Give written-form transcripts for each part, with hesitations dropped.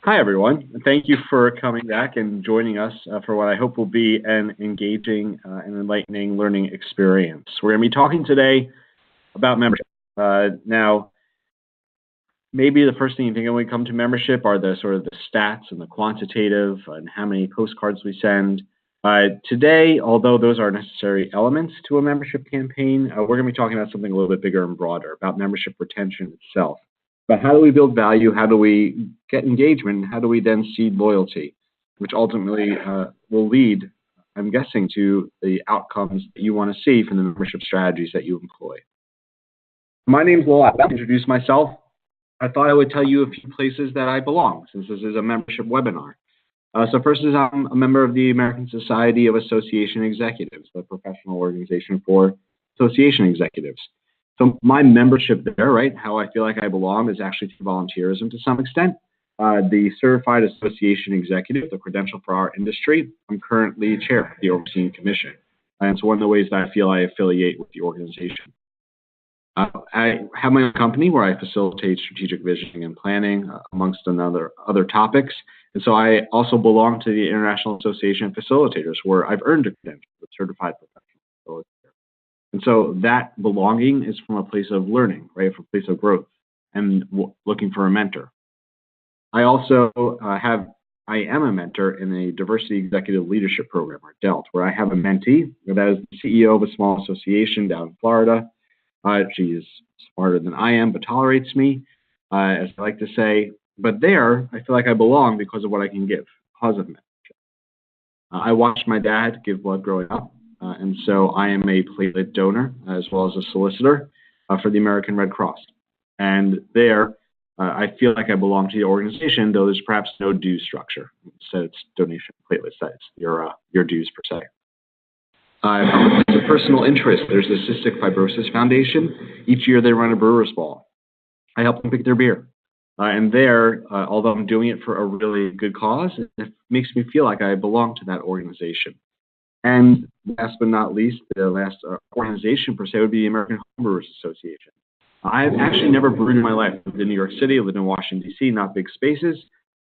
Hi, everyone. Thank you for coming back and joining us for what I hope will be an engaging and enlightening learning experience. We're going to be talking today about membership. Now, maybe the first thing you think of when we come to membership are the sort of the stats and the quantitative and how many postcards we send. Today, although those are necessary elements to a membership campaign, we're going to be talking about something a little bit bigger and broader, about membership retention itself. But how do we build value? How do we get engagement? How do we then seed loyalty, which ultimately will lead, I'm guessing, to the outcomes that you want to see from the membership strategies that you employ. My name's Lowell. I'll introduce myself. I thought I would tell you a few places that I belong, since this is a membership webinar. So first is I'm a member of the American Society of Association Executives, the professional organization for association executives. So my membership there, right, how I feel like I belong is actually through volunteerism to some extent. The Certified Association Executive, the credential for our industry, I'm currently chair of the overseeing commission. And it's one of the ways that I feel I affiliate with the organization. I have my own company where I facilitate strategic visioning and planning, amongst other topics. And so I also belong to the International Association of Facilitators, where I've earned a credential, a certified professional facilitator. And so that belonging is from a place of learning, right, from a place of growth and looking for a mentor. I also I am a mentor in a diversity executive leadership program, or DELT, where I have a mentee that is the CEO of a small association down in Florida. She is smarter than I am, but tolerates me, as I like to say. But there, I feel like I belong because of what I can give, because of mentorship. I watched my dad give blood growing up, and so I am a platelet donor as well as a solicitor for the American Red Cross. And there, I feel like I belong to the organization, though there's perhaps no dues structure. Instead, it's donation platelet sites, your dues per se. It's a personal interest. There's the Cystic Fibrosis Foundation. Each year they run a brewer's ball. I help them pick their beer. And there, although I'm doing it for a really good cause, it makes me feel like I belong to that organization. And last but not least, the last organization per se would be the American Homebrewers Association. I've actually never brewed in my life. I lived in New York City, I lived in Washington, D.C., not big spaces.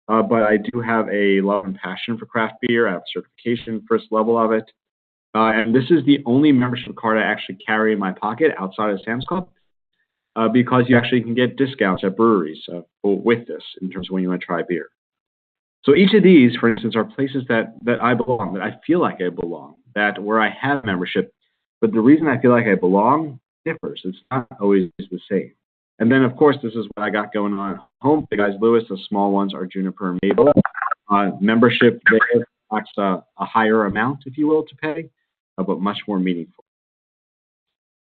But I do have a love and passion for craft beer. I have certification, first level of it. And this is the only membership card I actually carry in my pocket outside of Sam's Club, because you actually can get discounts at breweries with this in terms of when you want to try beer. So each of these, for instance, are places that I belong, that I feel like I belong, that where I have membership. But the reason I feel like I belong differs. It's not always the same. And then, of course, this is what I got going on at home. The guys, Lewis, the small ones are Juniper and Maple. Membership there acts a higher amount, if you will, to pay, but much more meaningful.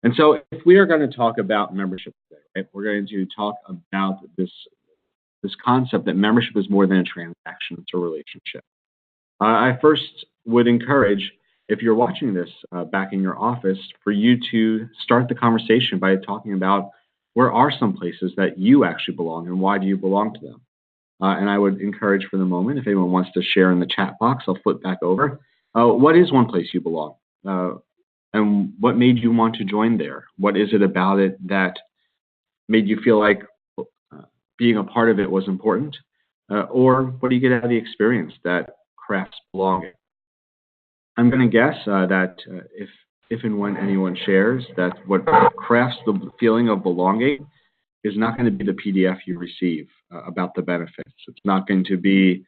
And so if we are going to talk about membership today, right, we're going to talk about this concept that membership is more than a transaction, it's a relationship. I first would encourage, if you're watching this back in your office, for you to start the conversation by talking about where are some places that you actually belong and why do you belong to them. And I would encourage for the moment, if anyone wants to share in the chat box, I'll flip back over. What is one place you belong? And what made you want to join there? What is it about it that made you feel like being a part of it was important? Or what do you get out of the experience that crafts belonging? I'm going to guess that if and when anyone shares, that what crafts the feeling of belonging is not going to be the PDF you receive about the benefits. It's not going to be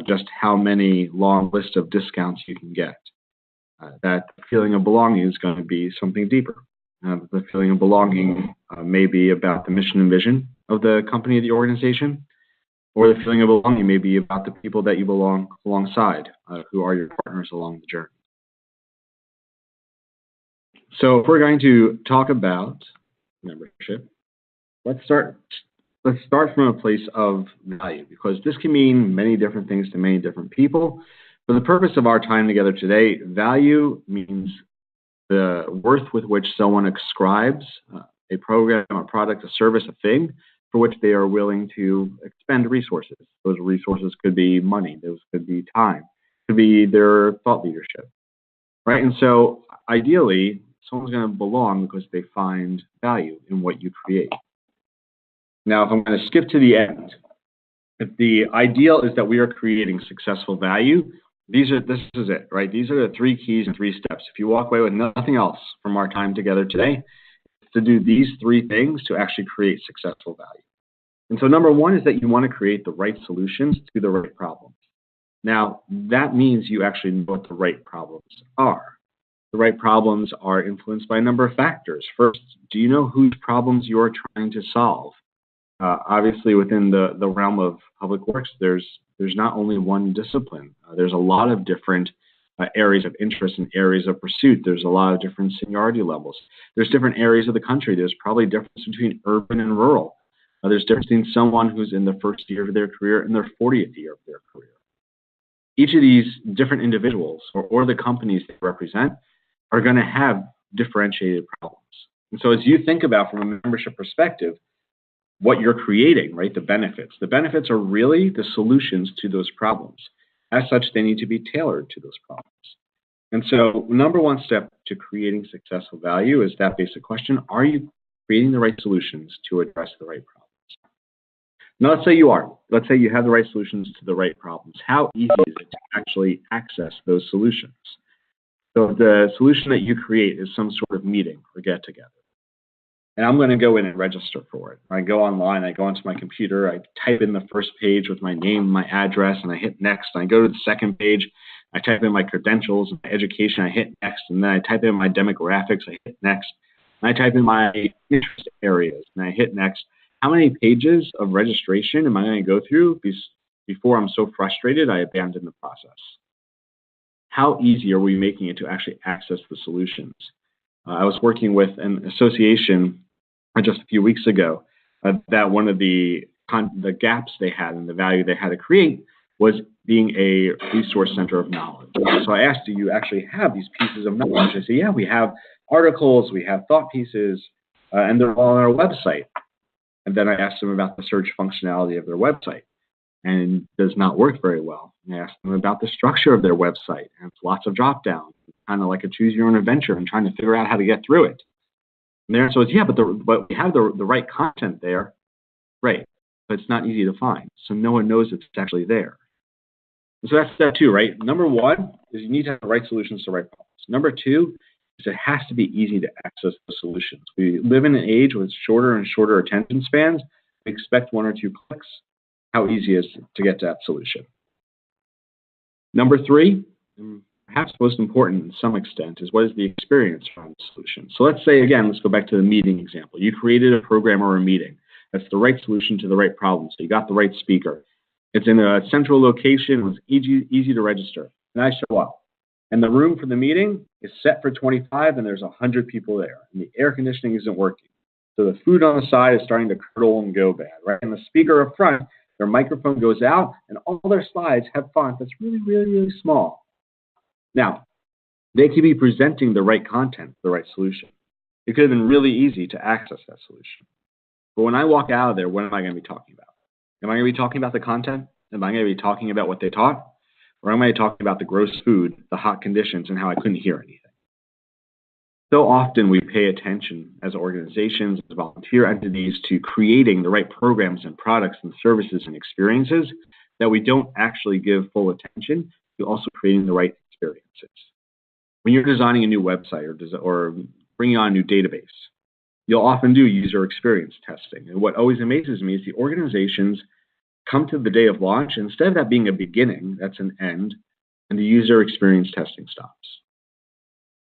just how many long list of discounts you can get. That feeling of belonging is going to be something deeper. The feeling of belonging may be about the mission and vision of the company, the organization, or the feeling of belonging may be about the people that you belong alongside, who are your partners along the journey. So if we're going to talk about membership, let's start from a place of value, because this can mean many different things to many different people. For the purpose of our time together today, value means the worth with which someone ascribes a program, a product, a service, a thing for which they are willing to expend resources. Those resources could be money, those could be time, could be their thought leadership, right? And so ideally, someone's going to belong because they find value in what you create. Now, if I'm going to skip to the end, If the ideal is that we are creating successful value, this is it, right? These are the 3 keys and 3 steps. If you walk away with nothing else from our time together today, it's to do these 3 things to actually create successful value. And so number 1 is that you want to create the right solutions to the right problems. Now, that means you actually know what the right problems are. The right problems are influenced by a number of factors. First, do you know whose problems you're trying to solve? Obviously, within the realm of public works, there's not only one discipline. There's a lot of different areas of interest and areas of pursuit. There's a lot of different seniority levels. There's different areas of the country. There's probably a difference between urban and rural. There's difference between someone who's in the first year of their career and their 40th year of their career. Each of these different individuals or the companies they represent are going to have differentiated problems. And so as you think about from a membership perspective, what you're creating, right, the benefits are really the solutions to those problems. As such, they need to be tailored to those problems. And so number 1 step to creating successful value is that basic question: are you creating the right solutions to address the right problems? Now, let's say you are. Let's say you have the right solutions to the right problems. How easy is it to actually access those solutions? So the solution that you create is some sort of meeting or get-together. And I'm going to go in and register for it. I go online, I go onto my computer, I type in the first page with my name, my address, and I hit next. And I go to the second page, I type in my credentials, my education, I hit next. And then I type in my demographics, I hit next. And I type in my interest areas, and I hit next. How many pages of registration am I going to go through before I'm so frustrated I abandon the process? How easy are we making it to actually access the solutions? I was working with an association just a few weeks ago that one of the gaps they had and the value they had to create was being a resource center of knowledge. So I asked, do you actually have these pieces of knowledge? They say, yeah, we have articles, we have thought pieces, and they're all on our website. And then I asked them about the search functionality of their website, and it does not work very well. And I asked them about the structure of their website, and it's lots of drop downs, kind of like a choose your own adventure and trying to figure out how to get through it. And their answer was, yeah, but we have the right content there, right? But it's not easy to find, so no one knows it's actually there. And so that's step 2, right? Number 1 is you need to have the right solutions to the right problems. Number 2 is it has to be easy to access the solutions. We live in an age with shorter and shorter attention spans. We expect 1 or 2 clicks. How easy is it to get to that solution? Number 3, and perhaps most important to some extent, is what is the experience from the solution? So let's say, again, let's go back to the meeting example. You created a program or a meeting. That's the right solution to the right problem. So you got the right speaker. It's in a central location. It was easy to register. And I show up. And the room for the meeting is set for 25, and there's 100 people there. And the air conditioning isn't working. So the food on the side is starting to curdle and go bad, right? And the speaker up front, their microphone goes out, and all their slides have font that's really, really, really small. Now, they could be presenting the right content, the right solution. It could have been really easy to access that solution. But when I walk out of there, what am I going to be talking about? Am I going to be talking about the content? Am I going to be talking about what they taught? Or am I talking about the gross food, the hot conditions, and how I couldn't hear anything? So often we pay attention as organizations, as volunteer entities, to creating the right programs and products and services and experiences that we don't actually give full attention to also creating the right experiences. When you're designing a new website or bringing on a new database, you'll often do user experience testing. And what always amazes me is the organizations come to the day of launch, and instead of that being a beginning, that's an end, and the user experience testing stops.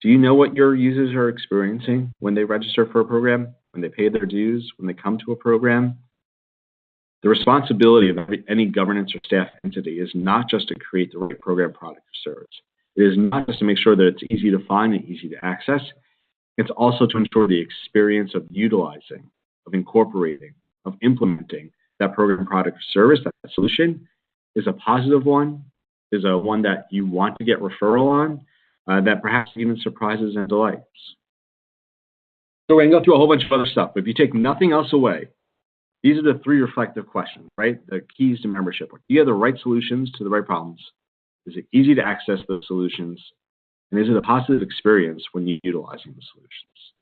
Do you know what your users are experiencing when they register for a program, when they pay their dues, when they come to a program? The responsibility of any governance or staff entity is not just to create the right program, product, or service. It is not just to make sure that it's easy to find and easy to access. It's also to ensure the experience of utilizing, of incorporating, of implementing that program, product, or service, that solution, is a positive one, is a one that you want to get referral on, that perhaps even surprises and delights. So we're going to go through a whole bunch of other stuff, but if you take nothing else away, these are the 3 reflective questions, right? The keys to membership. Do you have the right solutions to the right problems? Is it easy to access those solutions? And is it a positive experience when you're utilizing the solutions?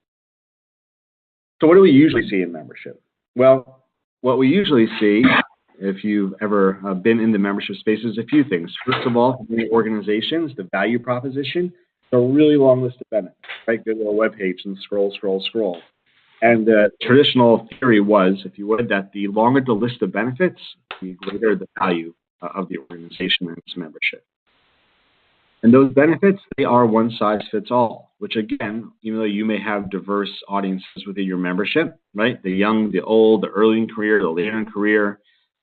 So what do we usually see in membership? Well, what we usually see if you've ever been in the membership space, is a few things. First of all, for many organizations, the value proposition is a really long list of benefits, right? Go to a web page and scroll, scroll, scroll. And the traditional theory was, if you would, that the longer the list of benefits, the greater the value of the organization and its membership. And those benefits, they are one size fits all, which again, even though you may have diverse audiences within your membership, right? The young, the old, the early in career, the later in career,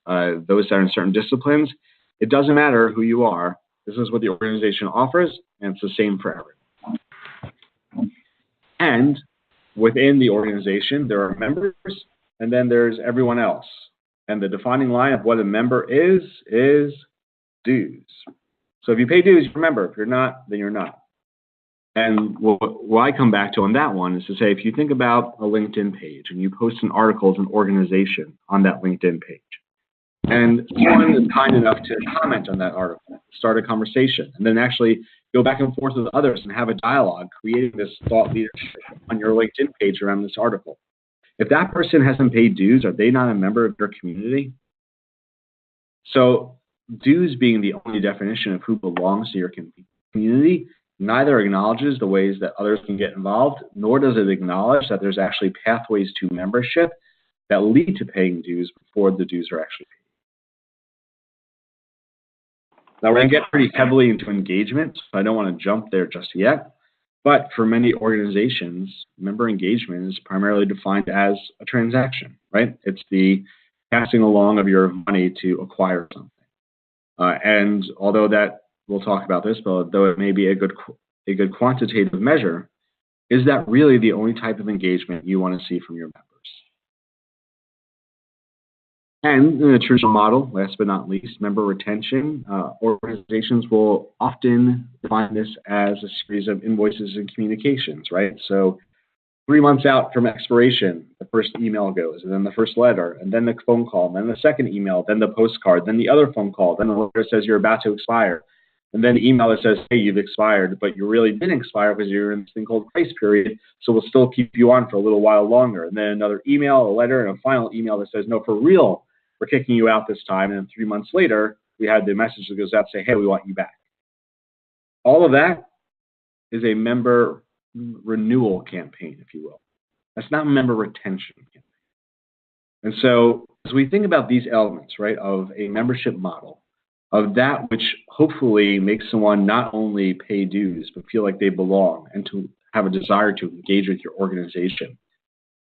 those that are in certain disciplines, it doesn't matter who you are. This is what the organization offers, and it's the same for everyone. And within the organization, there are members, and then there's everyone else. And the defining line of what a member is dues. So if you pay dues, you're a member. If you're not, then you're not. And what I come back to on that one is to say, if you think about a LinkedIn page and you post an article as an organization on that LinkedIn page, and someone is kind enough to comment on that article, start a conversation, and then actually go back and forth with others and have a dialogue, creating this thought leadership on your LinkedIn page around this article. If that person hasn't paid dues, are they not a member of your community? So dues being the only definition of who belongs to your community neither acknowledges the ways that others can get involved, nor does it acknowledge that there's actually pathways to membership that lead to paying dues before the dues are actually paid. Now, we're going to get pretty heavily into engagement, so I don't want to jump there just yet. But for many organizations, member engagement is primarily defined as a transaction, right? It's the passing along of your money to acquire something. And although that, we'll talk about this, but though it may be a good quantitative measure, is that really the only type of engagement you want to see from your members? And in the traditional model, last but not least, member retention, organizations will often define this as a series of invoices and communications, right? So 3 months out from expiration, the first email goes, and then the first letter, and then the phone call, and then the second email, then the postcard, then the other phone call, then the letter says you're about to expire, and then the email that says, hey, you've expired, but you really didn't expire because you're in this thing called grace period, so we'll still keep you on for a little while longer. And then another email, a letter, and a final email that says, no, for real, we're kicking you out this time. And then 3 months later, we had the message that goes out saying, hey, we want you back. All of that is a member renewal campaign, if you will. That's not member retention campaign. And so as we think about these elements, right, of a membership model, of that which hopefully makes someone not only pay dues, but feel like they belong and to have a desire to engage with your organization,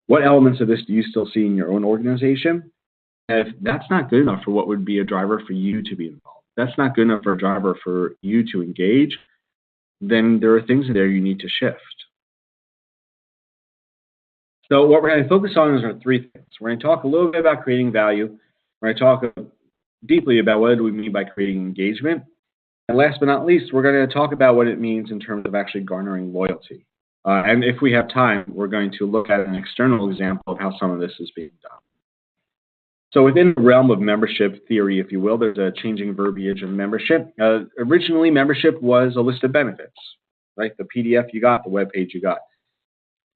what elements of this do you still see in your own organization? And if that's not good enough for what would be a driver for you to be involved, that's not good enough for a driver for you to engage, then there are things there you need to shift. So what we're going to focus on is our 3 things. We're going to talk a little bit about creating value. We're going to talk deeply about what do we mean by creating engagement. And last but not least, we're going to talk about what it means in terms of actually garnering loyalty. And if we have time, we're going to look at an external example of how some of this is being done. So within the realm of membership theory, if you will, there's a changing verbiage of membership. Originally, membership was a list of benefits, right? The PDF you got, the web page you got.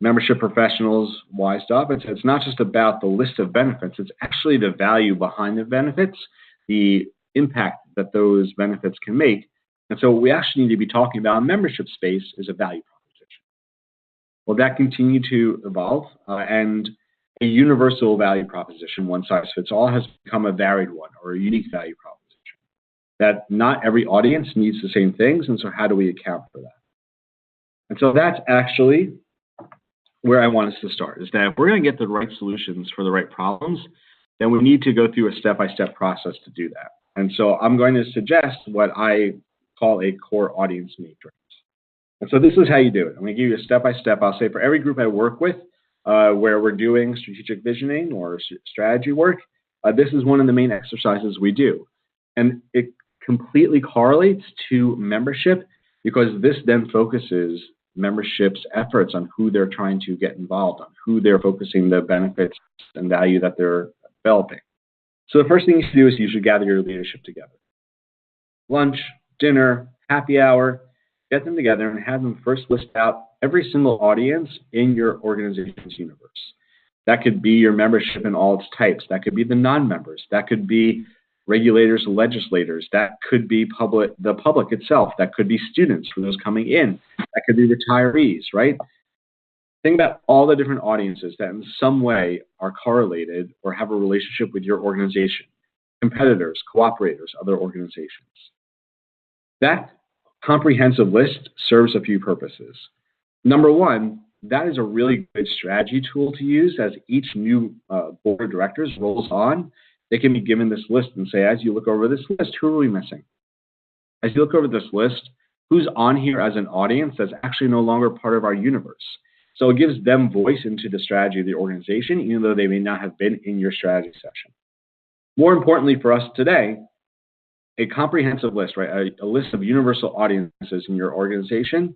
Membership professionals wised up. It's not just about the list of benefits. It's actually the value behind the benefits, the impact that those benefits can make. And so what we actually need to be talking about in membership space is a value proposition. Well, that continued to evolve, and a universal value proposition, one size fits all, has become a varied one or a unique value proposition. That not every audience needs the same things, and so how do we account for that? And so that's actually where I want us to start, is that if we're going to get the right solutions for the right problems, then we need to go through a step-by-step process to do that. And so I'm going to suggest what I call a core audience matrix. And so this is how you do it. I'm going to give you a step-by-step. I'll say for every group I work with, where we're doing strategic visioning or strategy work, this is one of the main exercises we do. And it completely correlates to membership because this then focuses membership's efforts on who they're trying to get involved on, who they're focusing the benefits and value that they're developing. So the first thing you should do is you should gather your leadership together. Lunch, dinner, happy hour, get them together and have them first list out every single audience in your organization's universe. That could be your membership in all its types. That could be the non-members. That could be regulators, legislators. That could be the public itself. That could be students for those coming in. That could be retirees, right? Think about all the different audiences that in some way are correlated or have a relationship with your organization. Competitors, cooperators, other organizations. That comprehensive list serves a few purposes. Number one, that is a really good strategy tool to use as each new board of directors rolls on. They can be given this list and say, as you look over this list, who are we missing? As you look over this list, who's on here as an audience that's actually no longer part of our universe? So it gives them voice into the strategy of the organization, even though they may not have been in your strategy session. More importantly for us today, a comprehensive list, right? A list of universal audiences in your organization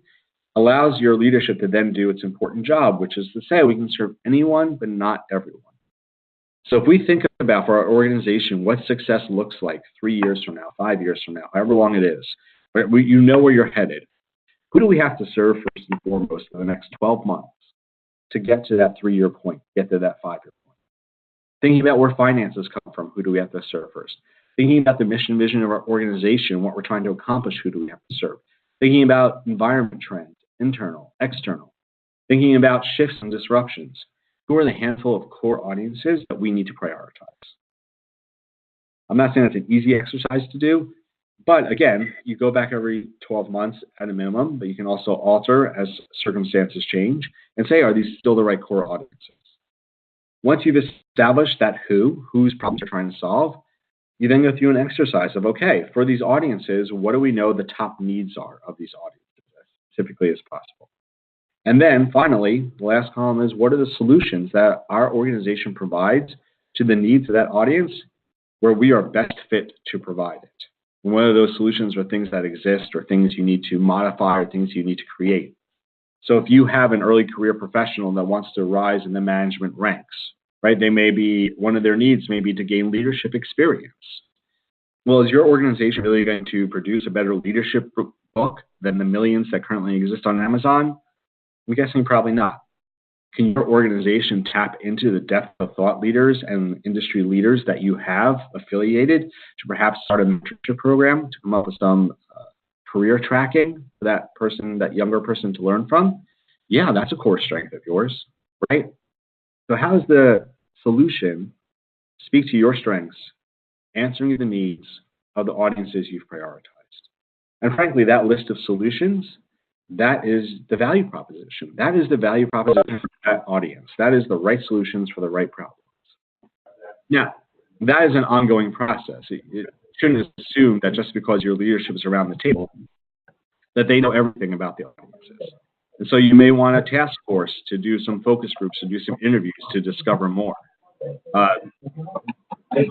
allows your leadership to then do its important job, which is to say we can serve anyone, but not everyone. So if we think about for our organization what success looks like 3 years from now, 5 years from now, however long it is, right? You know where you're headed. Who do we have to serve first and foremost for the next 12 months to get to that 3-year point, get to that 5-year point? Thinking about where finances come from, who do we have to serve first? Thinking about the mission vision of our organization, what we're trying to accomplish, who do we have to serve? Thinking about environment trends, internal, external. Thinking about shifts and disruptions. Who are the handful of core audiences that we need to prioritize? I'm not saying that's an easy exercise to do, but again, you go back every 12 months at a minimum, but you can also alter as circumstances change and say, are these still the right core audiences? Once you've established that whose problems you're trying to solve, you then go through an exercise of, okay, for these audiences, what do we know the top needs are of these audiences as typically as possible? And then finally, the last column is what are the solutions that our organization provides to the needs of that audience where we are best fit to provide it? And whether those solutions are things that exist or things you need to modify or things you need to create. So if you have an early career professional that wants to rise in the management ranks, right? They may be, one of their needs may be to gain leadership experience. Well, is your organization really going to produce a better leadership book than the millions that currently exist on Amazon? I'm guessing probably not. Can your organization tap into the depth of thought leaders and industry leaders that you have affiliated to perhaps start a mentorship program to come up with some career tracking for that person, that younger person to learn from? Yeah, that's a core strength of yours, right? So how does the solution speak to your strengths, answering the needs of the audiences you've prioritized? And frankly, that list of solutions, that is the value proposition. That is the value proposition for that audience. That is the right solutions for the right problems. Now, that is an ongoing process. It shouldn't assume that just because your leadership is around the table, that they know everything about the audiences. And so you may want a task force to do some focus groups, to do some interviews, to discover more. If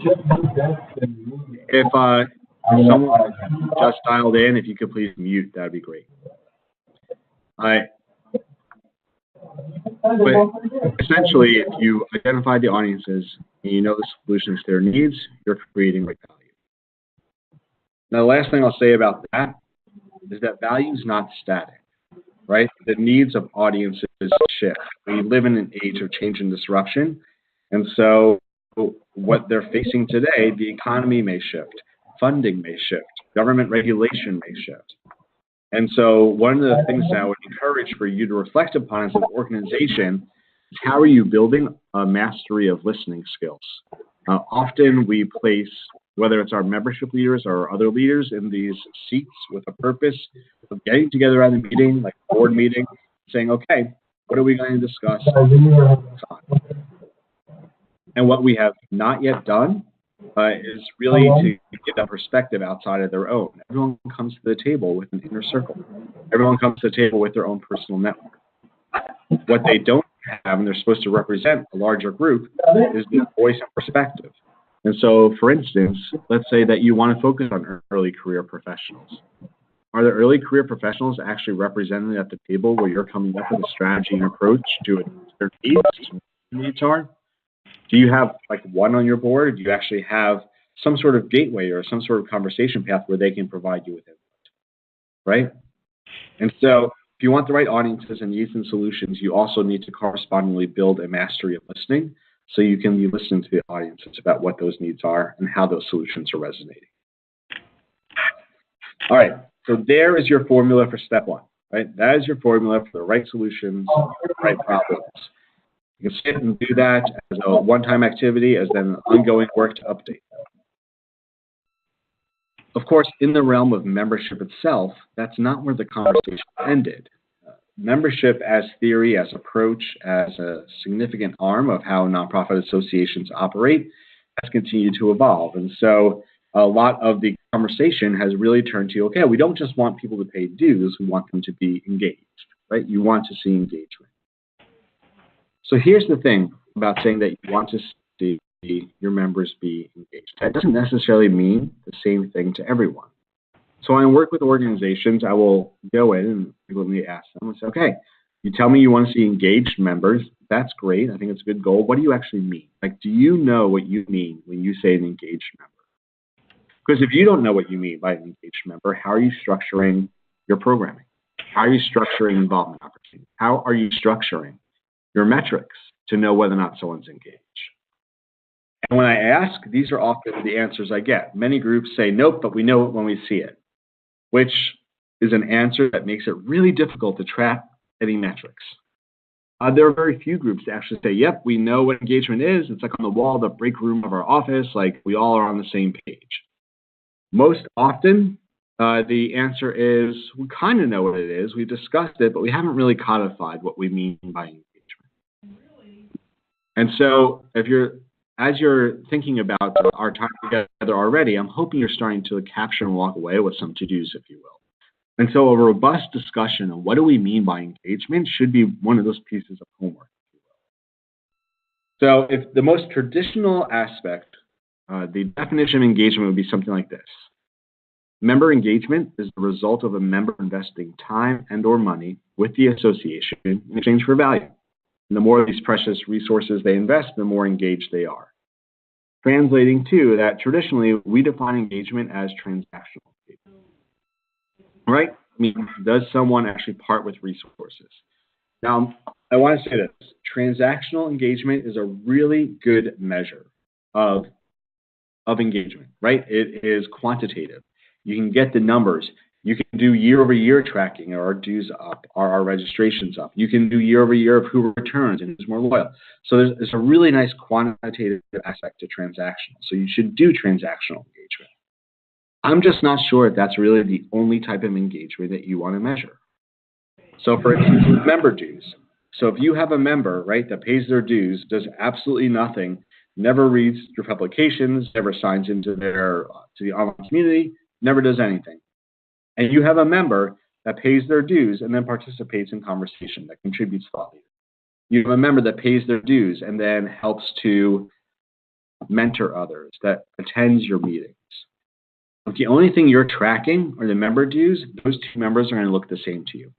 someone just dialed in, if you could please mute, that would be great. But essentially, if you identify the audiences and you know the solutions to their needs, you're creating right value. Now, the last thing I'll say about that is that value is not static, right? The needs of audiences shift. We live in an age of change and disruption, and so what they're facing today, the economy may shift, funding may shift, government regulation may shift. And so one of the things that I would encourage for you to reflect upon as an organization is how are you building a mastery of listening skills? Often we place, whether it's our membership leaders or other leaders, in these seats with a purpose of getting together at a meeting, like a board meeting, saying, okay, what are we going to discuss? And what we have not yet done is really to get that perspective outside of their own. Everyone comes to the table with an inner circle. Everyone comes to the table with their own personal network. What they don't have, and they're supposed to represent a larger group, is the voice and perspective. And so, for instance, let's say that you want to focus on early career professionals. Are the early career professionals actually represented at the table where you're coming up with a strategy and approach to their needs are? Do you have like one on your board, or do you actually have some sort of gateway or some sort of conversation path where they can provide you with input, right? And so If you want the right audiences and needs and solutions, you also need to correspondingly build a mastery of listening so you can be listening to the audiences about what those needs are and how those solutions are resonating. All right, so there is your formula for step one, right? That is your formula for the right solutions, the right problems. You can sit and do that as a one-time activity, as then an ongoing work to update. Of course, in the realm of membership itself, that's not where the conversation ended. Membership as theory, as approach, as a significant arm of how nonprofit associations operate has continued to evolve. And so a lot of the conversation has really turned to, okay, we don't just want people to pay dues, we want them to be engaged, right? You want to see engagement. So here's the thing about saying that you want to see your members be engaged. That doesn't necessarily mean the same thing to everyone. So when I work with organizations, I will go in and frequently ask them and say, okay, you tell me you want to see engaged members. That's great. I think it's a good goal. What do you actually mean? Like, do you know what you mean when you say an engaged member? Because if you don't know what you mean by an engaged member, how are you structuring your programming? How are you structuring involvement opportunities? How are you structuring your metrics to know whether or not someone's engaged? And when I ask, these are often the answers I get. Many groups say, nope, but we know it when we see it, which is an answer that makes it really difficult to track any metrics. There are very few groups that actually say, yep, we know what engagement is. It's like on the wall, the break room of our office, like we all are on the same page. Most often, the answer is, we kind of know what it is. We've discussed it, but we haven't really codified what we mean by engagement. And so as you're thinking about our time together already, I'm hoping you're starting to capture and walk away with some to-dos, if you will. And so a robust discussion on what do we mean by engagement should be one of those pieces of homework, if you will. So if the most traditional aspect, the definition of engagement would be something like this. Member engagement is the result of a member investing time and or money with the association in exchange for value. And the more of these precious resources they invest, the more engaged they are. Translating to that, traditionally, we define engagement as transactional engagement. Right? I mean, does someone actually part with resources? Now, I want to say this. Transactional engagement is a really good measure of engagement, right? It is quantitative. You can get the numbers. You can do year-over-year tracking. Are our dues up? Are our registrations up? You can do year-over-year of who returns and who's more loyal. So there's a really nice quantitative aspect to transactional. So you should do transactional engagement. I'm just not sure if that's really the only type of engagement that you want to measure. So for instance, with member dues. So if you have a member, right, that pays their dues, does absolutely nothing, never reads your publications, never signs into to the online community, never does anything. And you have a member that pays their dues and then participates in conversation, that contributes thought leadership. You have a member that pays their dues and then helps to mentor others, that attends your meetings. If the only thing you're tracking are the member dues, those two members are going to look the same to you.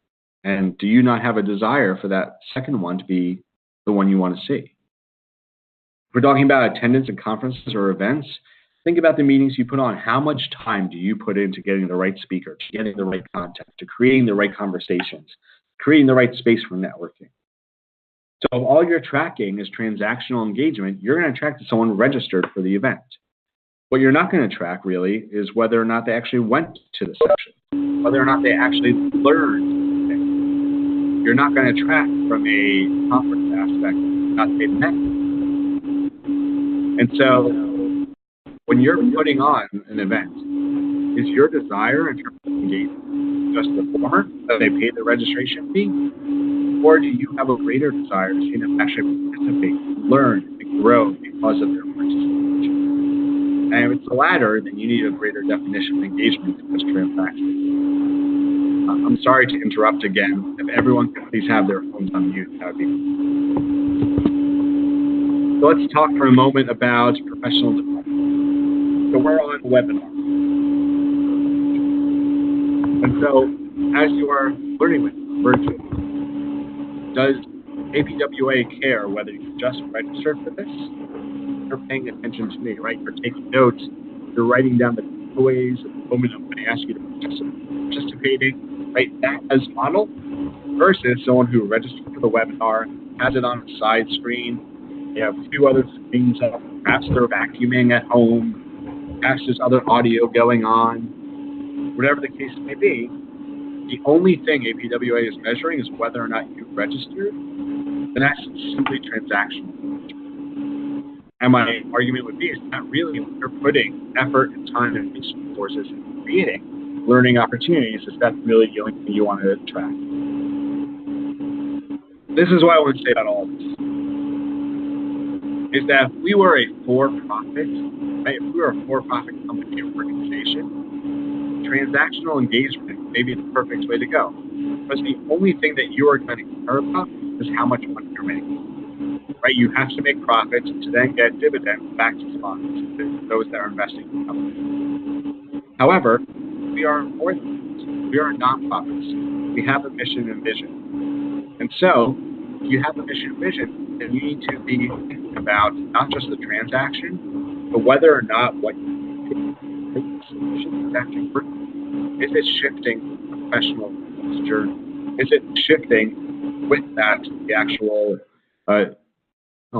And do you not have a desire for that second one to be the one you want to see? If we're talking about attendance at conferences or events, think about the meetings you put on. How much time do you put into getting the right speaker, to getting the right content, to creating the right conversations, creating the right space for networking? So if all you're tracking is transactional engagement, you're going to track that someone registered for the event. What you're not going to track really is whether or not they actually went to the session, whether or not they actually learned things. You're not going to track from a conference aspect not they met. And so when you're putting on an event, is your desire in terms of engagement just the former, that they pay the registration fee? Or do you have a greater desire to see them actually participate, learn, and grow because of their participation? And if it's the latter, then you need a greater definition of engagement than just transaction. I'm sorry to interrupt again. If everyone could please have their phones on mute, that would be good. So let's talk for a moment about professional development. So we're on a webinar. And so as you are learning with virtually, does APWA care whether you just registered for this? You're paying attention to me, right? You're taking notes. You're writing down the takeaways at the moment I'm going to ask you to participating. right? That as model versus someone who registered for the webinar, has it on a side screen, they have a few other things up, perhaps they're vacuuming at home, perhaps there's other audio going on, whatever the case may be. The only thing APWA is measuring is whether or not you registered, and that's simply transactional. And my argument would be is that really when you're putting effort and time and resources into creating learning opportunities, is that really the only thing you want to track? This is what I want to say about all this, is that if we were a for-profit, right, if we were a for-profit company or organization, transactional engagement may be the perfect way to go. Because the only thing that you are going to care about is how much money you're making. Right? You have to make profits to then get dividends back to sponsors, to those that are investing in the company. However, we are more than that. We are nonprofits. We have a mission and vision. And so, if you have a mission and vision, then you need to be thinking about not just the transaction, but whether or not what you do is actually working. Is it shifting the professional journey? Is it shifting with that the actual, oh,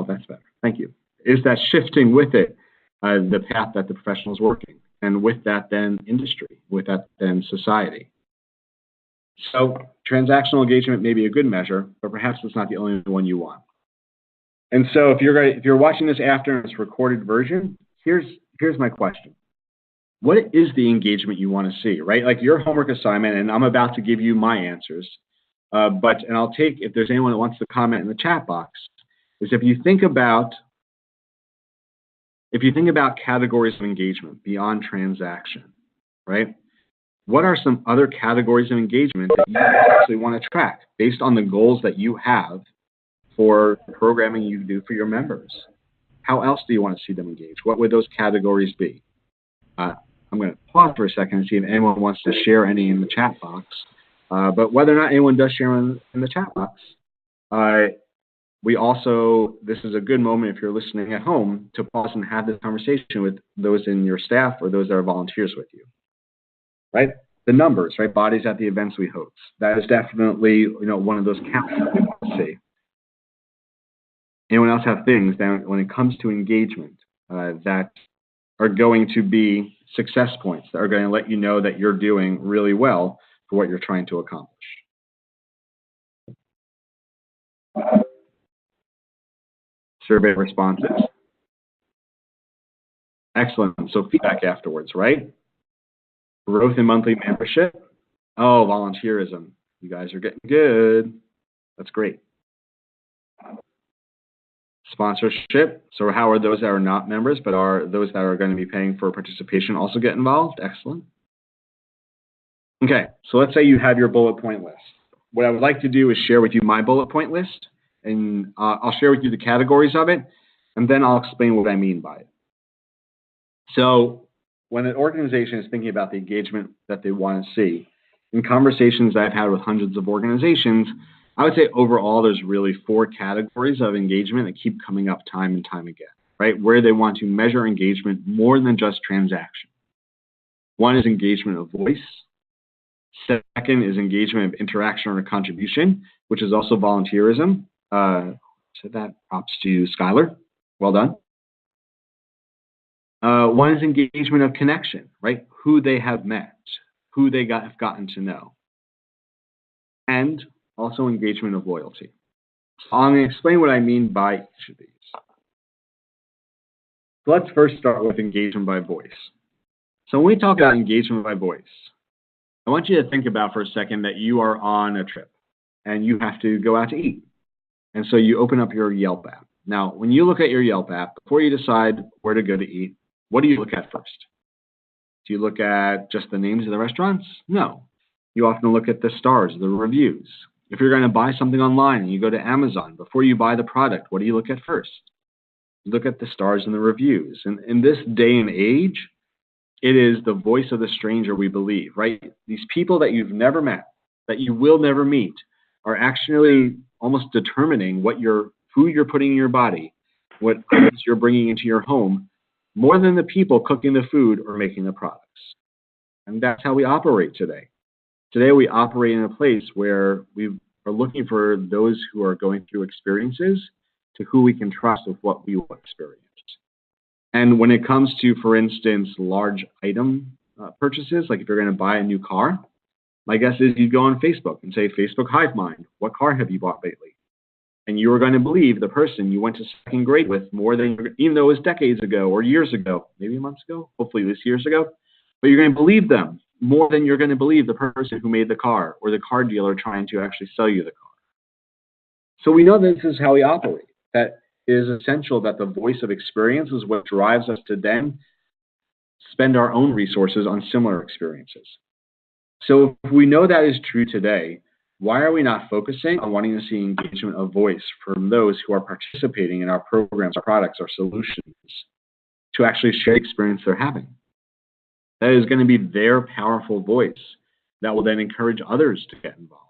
that's better, thank you. Is that shifting with it the path that the professional is working? And with that then industry, with that then society. So transactional engagement may be a good measure, but perhaps it's not the only one you want. And so if you're watching this after this recorded version, here's my question. What is the engagement you want to see, right? Like your homework assignment, and I'm about to give you my answers, and I'll take, if there's anyone that wants to comment in the chat box, is if you think about categories of engagement beyond transaction, right? What are some other categories of engagement that you actually want to track based on the goals that you have for programming you do for your members? How else do you want to see them engage? What would those categories be? I'm going to pause for a second and see if anyone wants to share any in the chat box. But whether or not anyone does share in the chat box, this is a good moment if you're listening at home to pause and have this conversation with those in your staff or those that are volunteers with you. Right? The numbers, right? Bodies at the events we host. That is definitely, one of those counts that we want to see. Anyone else have things that when it comes to engagement that are going to be success points, that are going to let you know that you're doing really well for what you're trying to accomplish? Survey responses. Excellent. So feedback afterwards, right? Growth in monthly membership. Oh, volunteerism. You guys are getting good. That's great. Sponsorship. So how are those that are not members, but are those that are going to be paying for participation also get involved? Excellent. Okay, so let's say you have your bullet point list. What I would like to do is share with you my bullet point list, and I'll share with you the categories of it, and then I'll explain what I mean by it. So when an organization is thinking about the engagement that they want to see, in conversations I've had with hundreds of organizations, I would say overall there's really 4 categories of engagement that keep coming up time and time again, right? Where they want to measure engagement more than just transaction. One is engagement of voice. Second is engagement of interaction or contribution, which is also volunteerism. So that props to Skylar. Well done. One is engagement of connection, right? Who they have met, who they have gotten to know. And also engagement of loyalty. So I'm going to explain what I mean by each of these. So let's first start with engagement by voice. So when we talk about engagement by voice, I want you to think about for a second that you are on a trip and you have to go out to eat. And so you open up your Yelp app. Now, when you look at your Yelp app, before you decide where to go to eat, what do you look at first? Do you look at just the names of the restaurants? No. You often look at the stars, the reviews. If you're going to buy something online and you go to Amazon, before you buy the product, what do you look at first? You look at the stars and the reviews. And in this day and age, it is the voice of the stranger we believe, right? These people that you've never met, that you will never meet, are actually almost determining who you're putting in your body, what items you're bringing into your home, more than the people cooking the food or making the products. And that's how we operate today. Today, we operate in a place where we are looking for those who are going through experiences to who we can trust with what we will experience. And when it comes to, for instance, large item purchases, like if you're going to buy a new car, my guess is you go on Facebook and say, Facebook Hive Mind, what car have you bought lately? And you are going to believe the person you went to second grade with more than, even though it was decades ago or years ago, maybe months ago, hopefully this years ago, but you're going to believe them more than you're going to believe the person who made the car or the car dealer trying to actually sell you the car. So we know this is how we operate, that it is essential that the voice of experience is what drives us to then spend our own resources on similar experiences. So if we know that is true today, why are we not focusing on wanting to see engagement of voice from those who are participating in our programs, our products, our solutions to actually share the experience they're having? That is going to be their powerful voice that will then encourage others to get involved.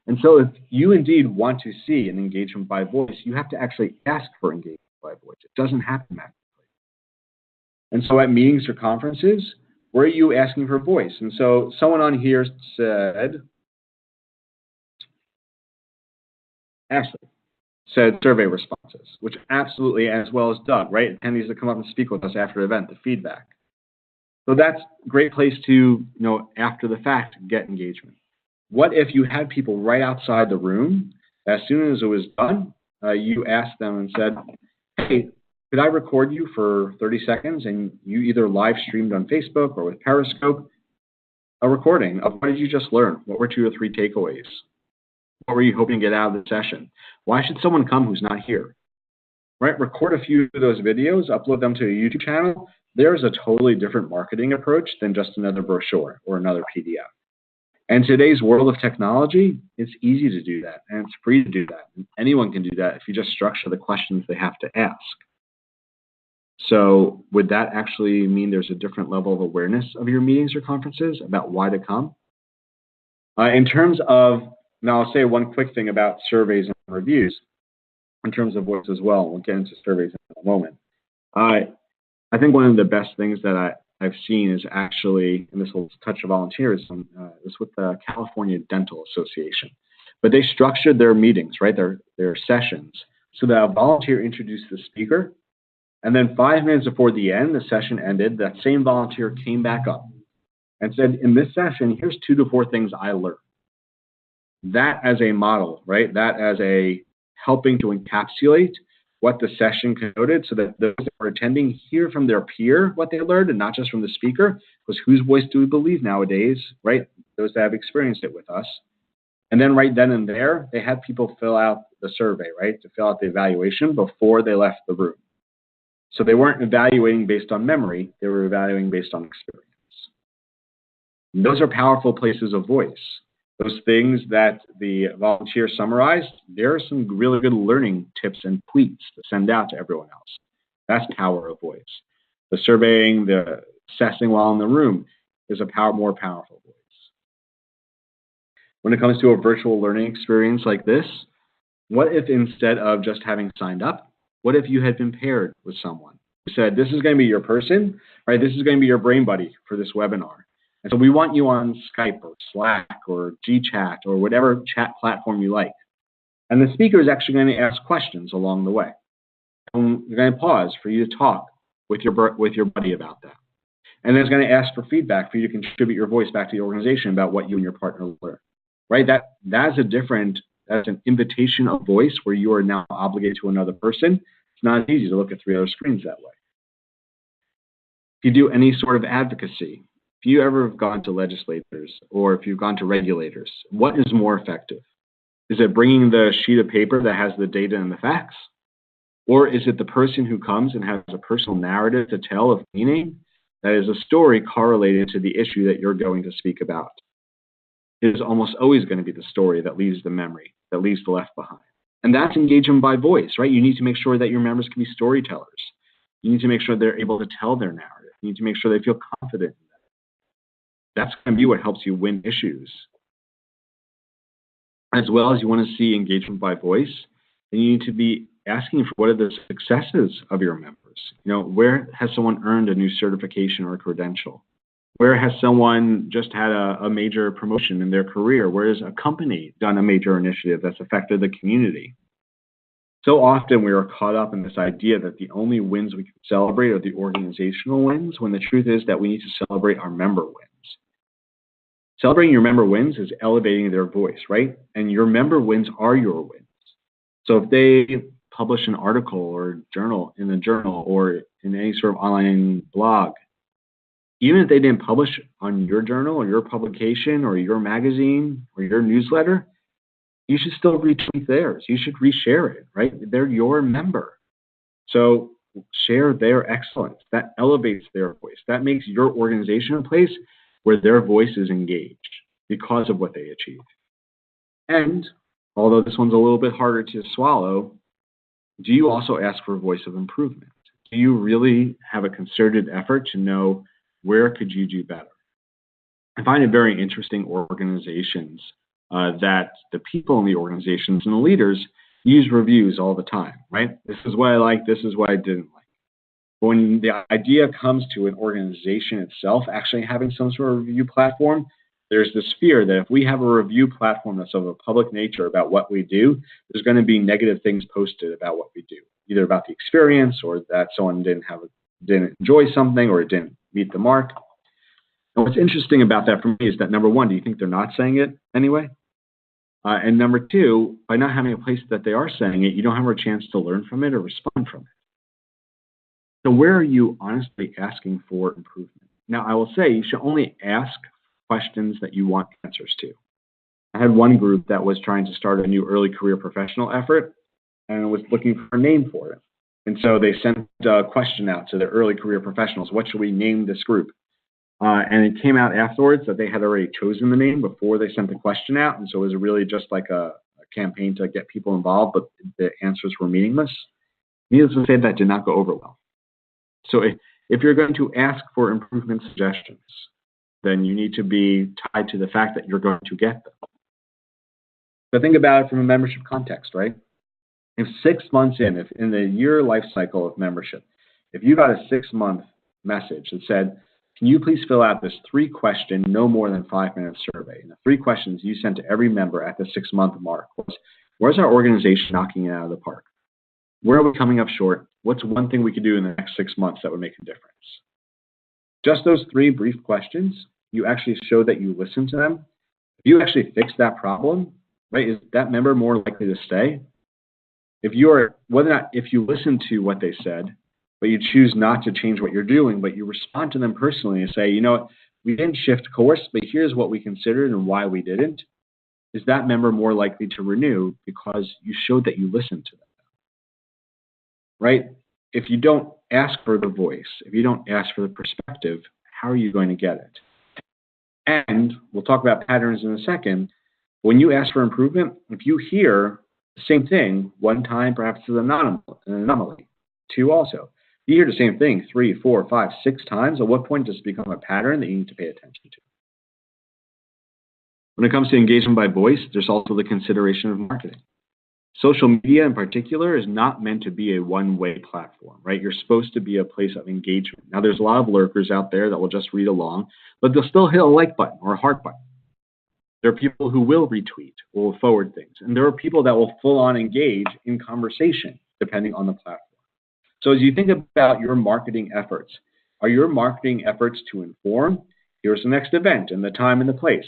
And so if you indeed want to see an engagement by voice, you have to actually ask for engagement by voice. It doesn't happen magically. And so at meetings or conferences, where are you asking for voice? And so someone on here said, Ashley said survey responses, which absolutely, as well as Doug, right? Attendees that come up and speak with us after the event, the feedback. So that's a great place to, after the fact, get engagement. What if you had people right outside the room, as soon as it was done, you asked them and said, hey, could I record you for 30 seconds? And you either live streamed on Facebook or with Periscope a recording of what did you just learn? What were 2 or 3 takeaways? What were you hoping to get out of the session? Why should someone come who's not here? Right? Record a few of those videos, upload them to a YouTube channel. There's a totally different marketing approach than just another brochure or another PDF. And today's world of technology, it's easy to do that, and it's free to do that. And anyone can do that if you just structure the questions they have to ask. So would that actually mean there's a different level of awareness of your meetings or conferences about why to come? In terms of, now I'll say one quick thing about surveys and reviews in terms of voice as well. We'll get into surveys in a moment. I think one of the best things that I've seen is actually, and this will touch volunteerism, is with the California Dental Association. But they structured their meetings, right, their sessions, so that a volunteer introduced the speaker, and then 5 minutes before the end, the session ended, that same volunteer came back up and said, in this session, here's 2 to 4 things I learned. That as a model, right, that as a helping to encapsulate what the session connoted so that those that are attending hear from their peer what they learned and not just from the speaker, because whose voice do we believe nowadays, right? Those that have experienced it with us. And then right then and there, they had people fill out the survey, right, to fill out the evaluation before they left the room. So they weren't evaluating based on memory, they were evaluating based on experience. And those are powerful places of voice. Those things that the volunteer summarized, there are some really good learning tips and tweets to send out to everyone else. That's power of voice. The surveying, the assessing while in the room is a more powerful voice. When it comes to a virtual learning experience like this, what if instead of just having signed up, what if you had been paired with someone who said, this is going to be your person, right? This is going to be your brain buddy for this webinar. And so we want you on Skype or Slack or GChat or whatever chat platform you like. And the speaker is actually going to ask questions along the way. And you're going to pause for you to talk with your buddy about that. And then it's going to ask for feedback for you to contribute your voice back to the organization about what you and your partner learned. Right? That's an invitation of voice where you are now obligated to another person. It's not easy to look at 3 other screens that way. If you do any sort of advocacy, if you ever have gone to legislators or if you've gone to regulators, what is more effective? Is it bringing the sheet of paper that has the data and the facts? Or is it the person who comes and has a personal narrative to tell of meaning that is a story correlated to the issue that you're going to speak about? It is almost always going to be the story that leaves the memory, that leaves the left behind. And that's engagement by voice, right? You need to make sure that your members can be storytellers. You need to make sure they're able to tell their narrative. You need to make sure they feel confident in that. That's going to be what helps you win issues. As well as you want to see engagement by voice, then you need to be asking for what are the successes of your members. Where has someone earned a new certification or a credential? Where has someone just had a major promotion in their career? Where has a company done a major initiative that's affected the community? So often we are caught up in this idea that the only wins we can celebrate are the organizational wins, when the truth is that we need to celebrate our member wins. Celebrating your member wins is elevating their voice, right? And your member wins are your wins. So if they publish an article or journal in the journal or in any sort of online blog, even if they didn't publish on your journal or your publication or your magazine or your newsletter, you should still retweet theirs. You should reshare it, right? They're your member. So share their excellence. That elevates their voice. That makes your organization a place where their voice is engaged because of what they achieve. And although this one's a little bit harder to swallow, do you also ask for a voice of improvement? Do you really have a concerted effort to know where could you do better? I find it very interesting organizations that the people in the organizations and the leaders use reviews all the time, right? This is what I like, this is what I didn't like. But when the idea comes to an organization itself actually having some sort of review platform, there's this fear that if we have a review platform that's of a public nature about what we do, there's going to be negative things posted about what we do, either about the experience or that someone didn't enjoy something or it didn't meet the mark. And what's interesting about that for me is that, number one, do you think they're not saying it anyway? And number two, by not having a place that they are saying it, you don't have a chance to learn from it or respond from it. So where are you honestly asking for improvement? Now, I will say you should only ask questions that you want answers to. I had one group that was trying to start a new early career professional effort and was looking for a name for it. And so they sent a question out to their early career professionals. What should we name this group? And it came out afterwards that they had already chosen the name before they sent the question out. And so it was really just like a campaign to get people involved, but the answers were meaningless. Needless to say, that did not go over well. So if you're going to ask for improvement suggestions, then you need to be tied to the fact that you're going to get them. But think about it from a membership context, right? If 6 months if in the year life cycle of membership, if you got a 6-month message that said, can you please fill out this 3-question, no more than 5-minute survey? And the 3 questions you sent to every member at the 6-month mark was, where's our organization knocking it out of the park? Where are we coming up short? What's one thing we could do in the next 6 months that would make a difference? Just those 3 brief questions, you actually show that you listen to them. If you actually fix that problem, right, is that member more likely to stay? If you listen to what they said, but you choose not to change what you're doing, but you respond to them personally and say, you know what, we didn't shift course, but here's what we considered and why we didn't, is that member more likely to renew because you showed that you listened to them, right? If you don't ask for the voice, if you don't ask for the perspective, how are you going to get it? And we'll talk about patterns in a second. When you ask for improvement, if you hear the same thing 1 time, perhaps it's an anomaly. 2 also. You hear the same thing 3, 4, 5, 6 times. At what point does it become a pattern that you need to pay attention to? When it comes to engagement by voice, there's also the consideration of marketing. Social media in particular is not meant to be a one-way platform, right? You're supposed to be a place of engagement. Now, there's a lot of lurkers out there that will just read along, but they'll still hit a like button or a heart button. There are people who will retweet or will forward things, and there are people that will full-on engage in conversation, depending on the platform. So as you think about your marketing efforts, are your marketing efforts to inform, here's the next event and the time and the place,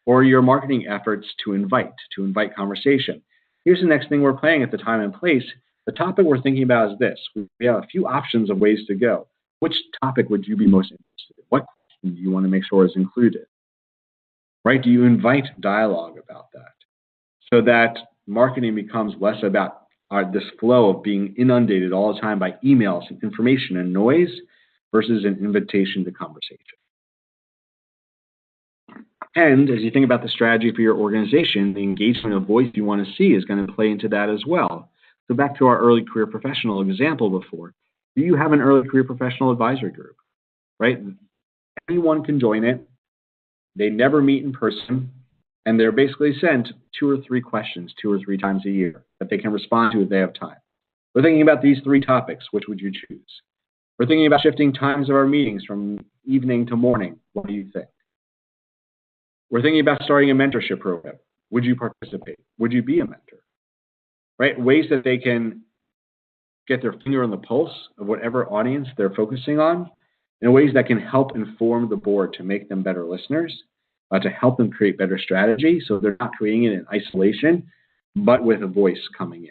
or your marketing efforts to invite conversation? Here's the next thing we're playing at the time and place. The topic we're thinking about is this. We have a few options of ways to go. Which topic would you be most interested in? What question do you want to make sure is included? Right? Do you invite dialogue about that? So that marketing becomes less about this flow of being inundated all the time by emails and information and noise versus an invitation to conversation. And as you think about the strategy for your organization, the engagement of voice you want to see is going to play into that as well. So back to our early career professional example before, do you have an early career professional advisory group, right? Anyone can join it. They never meet in person, and they're basically sent 2 or 3 questions 2 or 3 times a year that they can respond to if they have time. We're thinking about these 3 topics. Which would you choose? We're thinking about shifting times of our meetings from evening to morning. What do you think? We're thinking about starting a mentorship program. Would you participate? Would you be a mentor? Right? Ways that they can get their finger on the pulse of whatever audience they're focusing on, in ways that can help inform the board to make them better listeners, to help them create better strategy so they're not creating it in isolation, but with a voice coming in.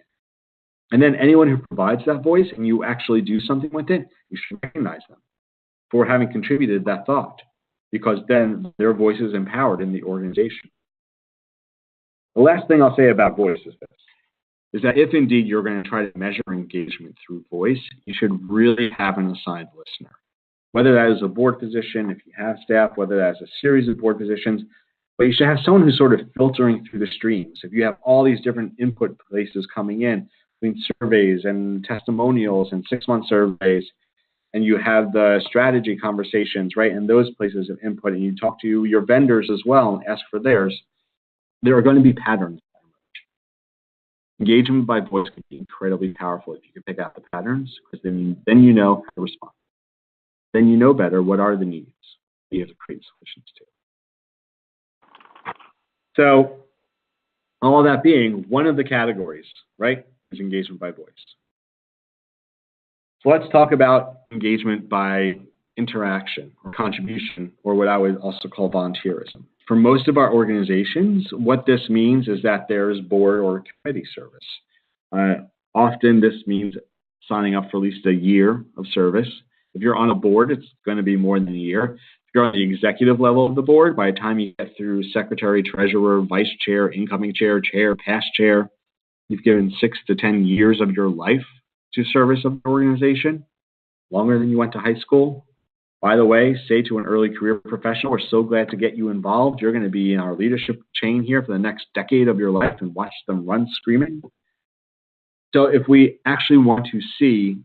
And then anyone who provides that voice and you actually do something with it, you should recognize them for having contributed that thought, because then their voice is empowered in the organization. The last thing I'll say about voice is this, is that if indeed you're going to try to measure engagement through voice, you should really have an assigned listener. Whether that is a board position, if you have staff, whether that's a series of board positions, but you should have someone who's sort of filtering through the streams. If you have all these different input places coming in, between surveys and testimonials and 6-month surveys, and you have the strategy conversations, right, and those places of input, and you talk to your vendors as well and ask for theirs, there are going to be patterns. Engagement by voice can be incredibly powerful if you can pick out the patterns, because then you know how to respond. Then you know better what are the needs you have to create solutions to. So all that being, one of the categories, right, is engagement by voice. So let's talk about engagement by interaction or contribution, or what I would also call volunteerism. For most of our organizations, what this means is that there's board or committee service. Often this means signing up for at least a year of service. If you're on a board, it's going to be more than a year. If you're on the executive level of the board, by the time you get through secretary, treasurer, vice chair, incoming chair, chair, past chair, you've given 6 to 10 years of your life to service of the organization, longer than you went to high school. By the way, say to an early career professional, we're so glad to get you involved. You're going to be in our leadership chain here for the next decade of your life, and watch them run screaming. So if we actually want to see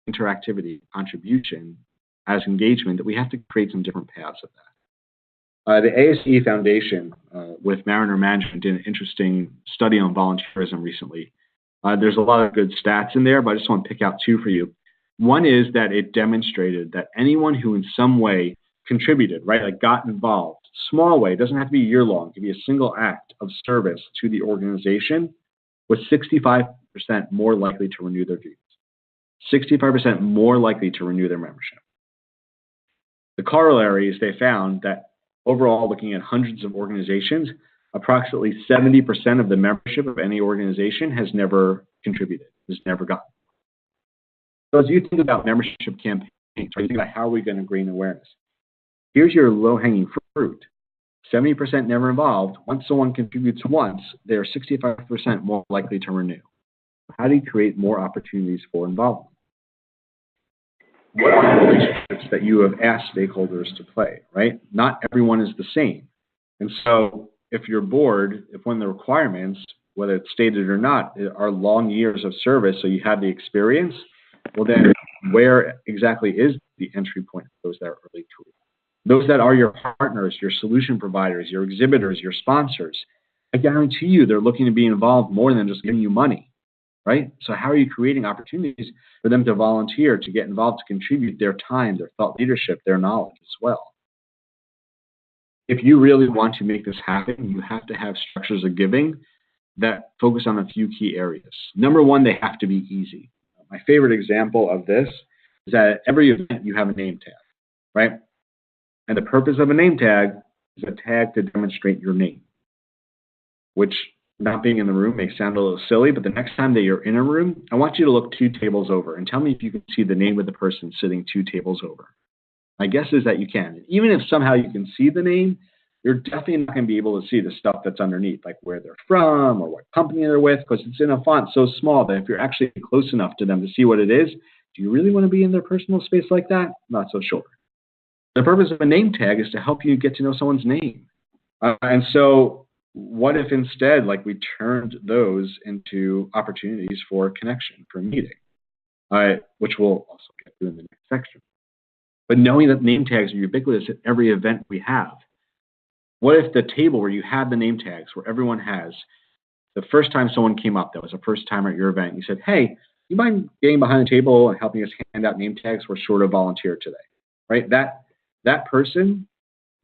interactivity, contribution as engagement, that we have to create some different paths of that. The ASE Foundation with Mariner Management did an interesting study on volunteerism recently. There's a lot of good stats in there, but I just want to pick out 2 for you. One is that it demonstrated that anyone who in some way contributed, right, like got involved, small way, it doesn't have to be year-long, it could be a single act of service to the organization, was 65% more likely to renew their dues. 65% more likely to renew their membership. The corollary is they found that overall, looking at hundreds of organizations, approximately 70% of the membership of any organization has never contributed, has never gotten. So as you think about membership campaigns, or you think about how are we going to gain awareness, here's your low-hanging fruit. 70% never involved. Once someone contributes once, they're 65% more likely to renew. How do you create more opportunities for involvement? What are the relationships that you have asked stakeholders to play, right? Not everyone is the same. And so if your board, if one of the requirements, whether it's stated or not, are long years of service, so you have the experience, well then where exactly is the entry point for those that are early career? Those that are your partners, your solution providers, your exhibitors, your sponsors, I guarantee you they're looking to be involved more than just giving you money, right? So how are you creating opportunities for them to volunteer, to get involved, to contribute their time, their thought leadership, their knowledge as well? If you really want to make this happen, you have to have structures of giving that focus on a few key areas. Number one, they have to be easy. My favorite example of this is that at every event you have a name tag, right? And the purpose of a name tag is a tag to demonstrate your name, which, not being in the room, may sound a little silly, but the next time that you're in a room, I want you to look 2 tables over and tell me if you can see the name of the person sitting 2 tables over. My guess is that you can. Even if somehow you can see the name, you're definitely not going to be able to see the stuff that's underneath, like where they're from or what company they're with, because it's in a font so small that if you're actually close enough to them to see what it is, do you really want to be in their personal space like that? Not so sure. The purpose of a name tag is to help you get to know someone's name. And so what if instead, like, we turned those into opportunities for connection, for meeting, which we'll also get to in the next section. But knowing that name tags are ubiquitous at every event we have, what if the table where you have the name tags, where everyone has, the first time someone came up that was a first timer at your event, you said, hey, you mind getting behind the table and helping us hand out name tags? We're short a volunteer today, right? That person,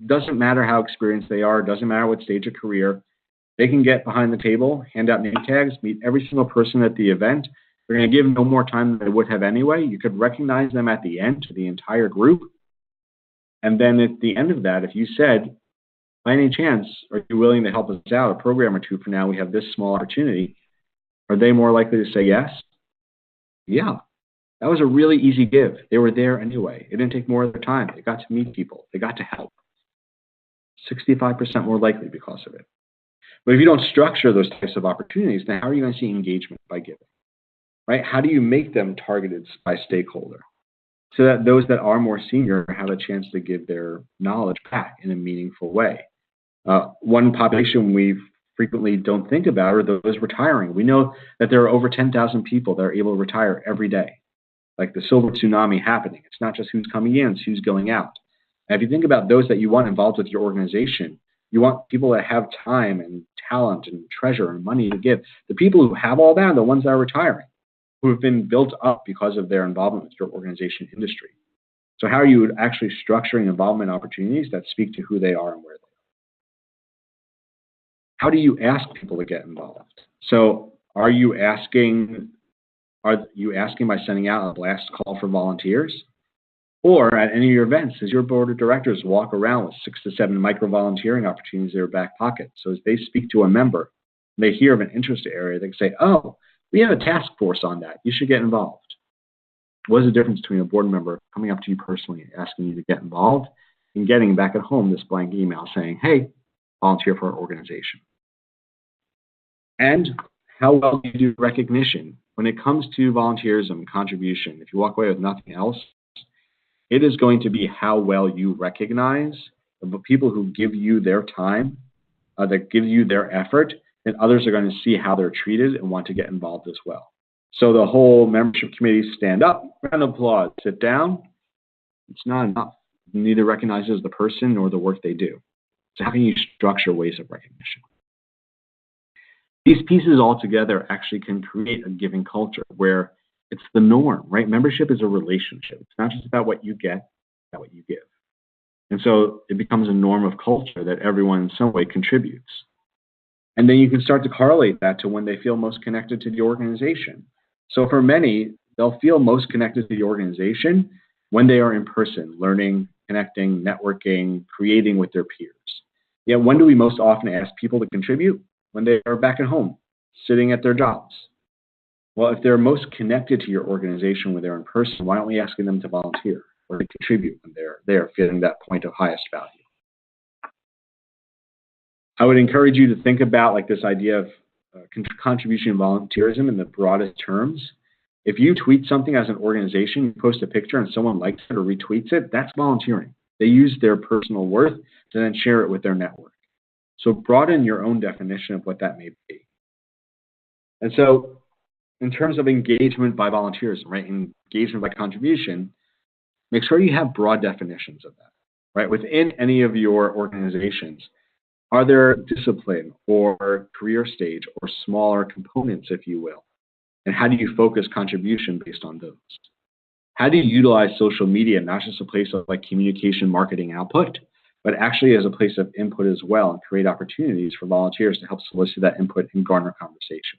doesn't matter how experienced they are, doesn't matter what stage of career, they can get behind the table, hand out name tags, meet every single person at the event. They're going to give no more time than they would have anyway. You could recognize them at the end to the entire group. And then at the end of that, if you said, by any chance, are you willing to help us out a program or two for now? We have this small opportunity. Are they more likely to say yes? Yeah, that was a really easy give. They were there anyway. It didn't take more of their time. They got to meet people. They got to help. 65% more likely because of it. But if you don't structure those types of opportunities, then how are you going to see engagement by giving? Right? How do you make them targeted by stakeholder so that those that are more senior have a chance to give their knowledge back in a meaningful way? One population we frequently don't think about are those retiring. We know that there are over 10,000 people that are able to retire every day, like the silver tsunami happening. It's not just who's coming in, it's who's going out. And if you think about those that you want involved with your organization, you want people that have time and talent and treasure and money to give. The people who have all that are the ones that are retiring, who have been built up because of their involvement with your organization industry. So how are you actually structuring involvement opportunities that speak to who they are and where they are? How do you ask people to get involved? So are you asking by sending out a blast call for volunteers? Or at any of your events, does your board of directors walk around with 6 to 7 micro-volunteering opportunities in their back pocket? So as they speak to a member, they hear of an interest area, they can say, oh, we have a task force on that. You should get involved. What is the difference between a board member coming up to you personally and asking you to get involved and getting back at home this blank email saying, hey, volunteer for our organization? And how well do you do recognition? When it comes to volunteerism, contribution, if you walk away with nothing else, it is going to be how well you recognize the people who give you their time, that give you their effort, and others are going to see how they're treated and want to get involved as well. So the whole membership committee stand up, round of applause, sit down, it's not enough. Neither recognizes the person nor the work they do. So how can you structure ways of recognition? These pieces all together actually can create a giving culture where it's the norm, right? Membership is a relationship. It's not just about what you get, it's about what you give. And so it becomes a norm of culture that everyone in some way contributes. And then you can start to correlate that to when they feel most connected to the organization. So for many, they'll feel most connected to the organization when they are in person, learning, connecting, networking, creating with their peers. Yet when do we most often ask people to contribute? When they are back at home, sitting at their jobs. Well, if they're most connected to your organization when they're in person, why aren't we asking them to volunteer or to contribute when they're there, feeling that point of highest value? I would encourage you to think about like this idea of contribution and volunteerism in the broadest terms. If you tweet something as an organization, you post a picture and someone likes it or retweets it, that's volunteering. They use their personal worth to then share it with their network. So broaden your own definition of what that may be. And so in terms of engagement by volunteerism, right, engagement by contribution, make sure you have broad definitions of that, right? Within any of your organizations, are there discipline or career stage or smaller components, if you will? And how do you focus contribution based on those? How do you utilize social media, not just a place of like communication, marketing, output, but actually as a place of input as well, and create opportunities for volunteers to help solicit that input and garner conversation?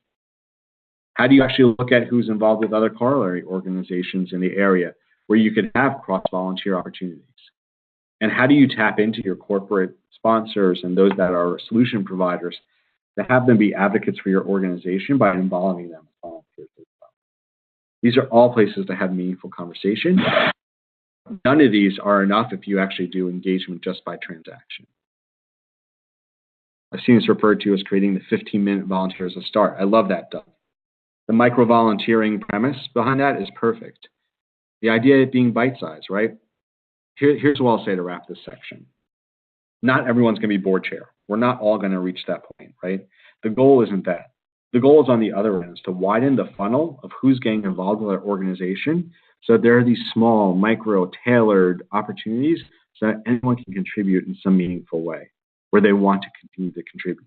How do you actually look at who's involved with other corollary organizations in the area where you could have cross-volunteer opportunities? And how do you tap into your corporate sponsors and those that are solution providers to have them be advocates for your organization by involving them as volunteers as well? These are all places to have meaningful conversation. None of these are enough if you actually do engagement just by transaction. I've seen this referred to as creating the 15-minute volunteer as a start. I love that, Doug. The micro-volunteering premise behind that is perfect. The idea of being bite-sized, right? Here's what I'll say to wrap this section. Not everyone's going to be board chair. We're not all going to reach that point, right? The goal isn't that. The goal is on the other end, is to widen the funnel of who's getting involved with our organization so that there are these small, micro-tailored opportunities so that anyone can contribute in some meaningful way, where they want to continue to contribute,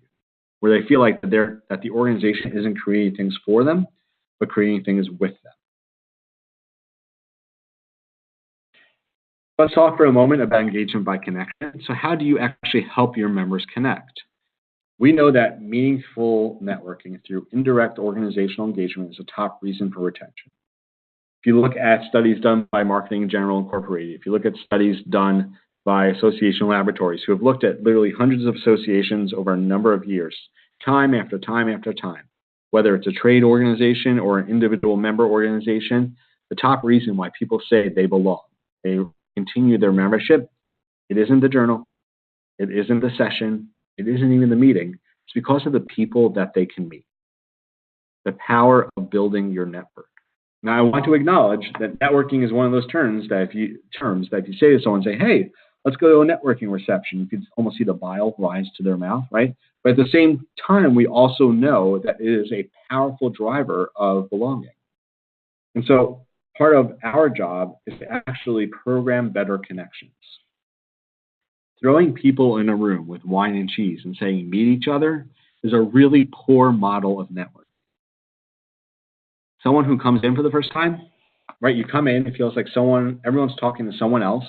where they feel like that the organization isn't creating things for them, but creating things with them. Let's talk for a moment about engagement by connection. So how do you actually help your members connect? We know that meaningful networking through indirect organizational engagement is a top reason for retention. If you look at studies done by Marketing General Incorporated, if you look at studies done by association laboratories who have looked at literally hundreds of associations over a number of years, time after time after time, whether it's a trade organization or an individual member organization, the top reason why people say they belong, they continue their membership, it isn't the journal, it isn't the session, it isn't even the meeting. It's because of the people that they can meet. The power of building your network. Now, I want to acknowledge that networking is one of those terms that if you say to someone, say, hey, let's go to a networking reception, you can almost see the bile rise to their mouth, right? But at the same time, we also know that it is a powerful driver of belonging. And so part of our job is to actually program better connections. Throwing people in a room with wine and cheese and saying meet each other is a really poor model of networking. Someone who comes in for the first time, right? You come in, it feels like everyone's talking to someone else.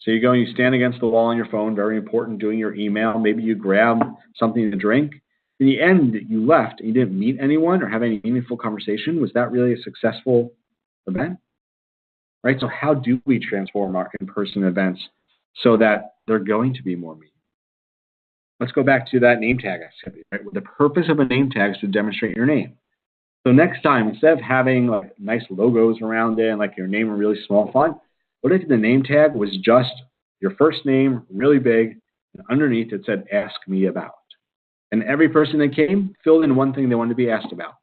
So you go and you stand against the wall on your phone, very important, doing your email. Maybe you grab something to drink. In the end, you left and you didn't meet anyone or have any meaningful conversation. Was that really a successful event? Right? So how do we transform our in-person events so that they're going to be more meaningful? Let's go back to that name tag activity, right? The purpose of a name tag is to demonstrate your name. So next time, instead of having like nice logos around it and like your name in really small font, what if the name tag was just your first name, really big, and underneath it said, ask me about. And every person that came filled in one thing they wanted to be asked about.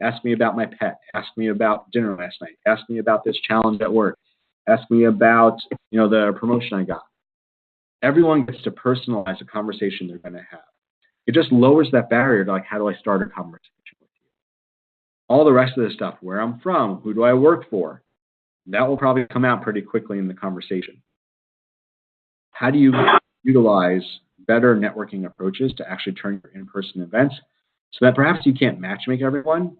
Ask me about my pet. Ask me about dinner last night. Ask me about this challenge at work. Ask me about, the promotion I got. Everyone gets to personalize a conversation they're going to have. It just lowers that barrier to like, how do I start a conversation with you? All the rest of the stuff, where I'm from, who do I work for, that will probably come out pretty quickly in the conversation. How do you utilize better networking approaches to actually turn your in-person events so that perhaps you can't matchmake everyone,